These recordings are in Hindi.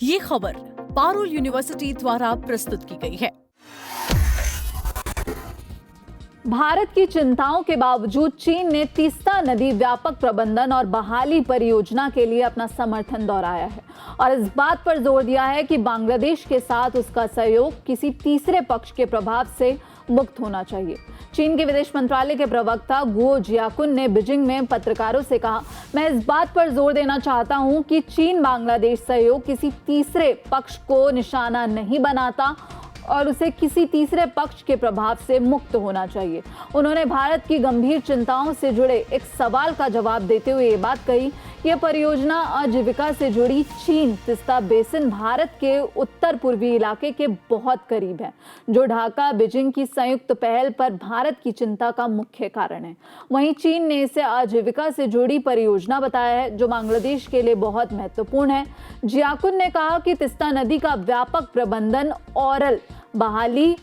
ये खबर पारुल यूनिवर्सिटी द्वारा प्रस्तुत की गई है। भारत की चिंताओं के बावजूद चीन ने तीस्ता नदी व्यापक प्रबंधन और बहाली परियोजना के लिए अपना समर्थन दोहराया है और इस बात पर जोर दिया है कि बांग्लादेश के साथ उसका सहयोग किसी तीसरे पक्ष के प्रभाव से मुक्त होना चाहिए। चीन के विदेश मंत्रालय के प्रवक्ता गुओ जियाकुन ने बीजिंग में पत्रकारों से कहा, मैं इस बात पर जोर देना चाहता हूं कि चीन बांग्लादेश सहयोग किसी तीसरे पक्ष को निशाना नहीं बनाता और उसे किसी तीसरे पक्ष के प्रभाव से मुक्त होना चाहिए। उन्होंने भारत की गंभीर चिंताओं से जुड़े एक सवाल का जवाब देते हुए ये बात कही, यह परियोजना आजीविका से जुड़ी चीन तीस्ता बेसिन भारत के उत्तर पूर्वी इलाके के बहुत करीब है, जो ढाका बीजिंग की संयुक्त पहल पर भारत की चिंता का मुख्य कारण है। वहीं चीन ने इसे आजीविका से जुड़ी परियोजना बताया है, जो बांग्लादेश के लिए बहुत महत्वपूर्ण है। जियाकुन ने कहा कि तीस्ता नदी का व्यापक प्रबंधन और बहाली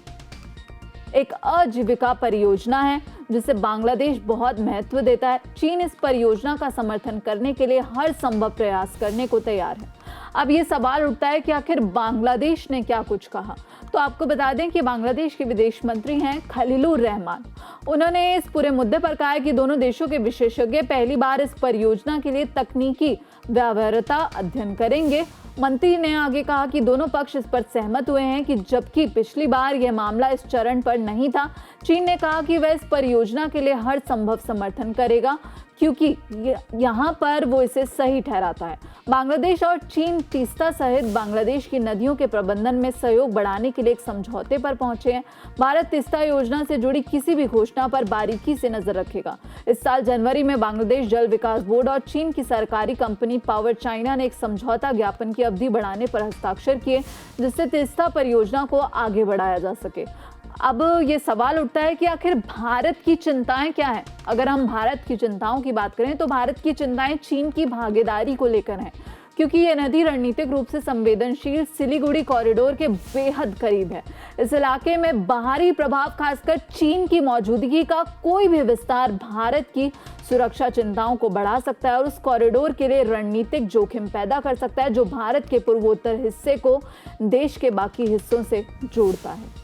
एक आजीविका परियोजना है जिसे बांग्लादेश बहुत महत्व देता है। चीन इस परियोजना का समर्थन करने के लिए हर संभव प्रयास करने को तैयार है। अब ये सवाल उठता है कि आखिर बांग्लादेश ने क्या कुछ कहा। तो आपको बता दें कि बांग्लादेश के विदेश मंत्री हैं खलीलुर रहमान। उन्होंने इस पूरे मुद्दे पर कहा है कि दोनों देशों के विशेषज्ञ पहली बार इस परियोजना के लिए तकनीकी व्यवहार्यता अध्ययन करेंगे। मंत्री ने आगे कहा कि दोनों पक्ष इस पर सहमत हुए हैं कि जबकि पिछली बार यह मामला इस चरण पर नहीं था, चीन ने कहा कि वह इस परियोजना के लिए हर संभव समर्थन करेगा क्योंकि यहाँ पर वो इसे सही ठहराता है। बांग्लादेश और चीन तीस्ता सहित बांग्लादेश की नदियों के प्रबंधन में सहयोग बढ़ाने के लिए एक समझौते पर पहुंचे हैं। भारत तीस्ता योजना से जुड़ी किसी भी घोषणा पर बारीकी से नजर रखेगा। इस साल जनवरी में बांग्लादेश जल विकास बोर्ड और चीन की सरकारी कंपनी पावर चाइना ने एक समझौता ज्ञापन की अवधि बढ़ाने पर हस्ताक्षर किए, जिससे तीस्ता परियोजना को आगे बढ़ाया जा सके। अब ये सवाल उठता है कि आखिर भारत की चिंताएं क्या हैं। अगर हम भारत की चिंताओं की बात करें तो भारत की चिंताएं चीन की भागीदारी को लेकर हैं, क्योंकि ये नदी रणनीतिक रूप से संवेदनशील सिलीगुड़ी कॉरिडोर के बेहद करीब है। इस इलाके में बाहरी प्रभाव, खासकर चीन की मौजूदगी का कोई भी विस्तार भारत की सुरक्षा चिंताओं को बढ़ा सकता है और उस कॉरिडोर के लिए रणनीतिक जोखिम पैदा कर सकता है, जो भारत के पूर्वोत्तर हिस्से को देश के बाकी हिस्सों से जोड़ता है।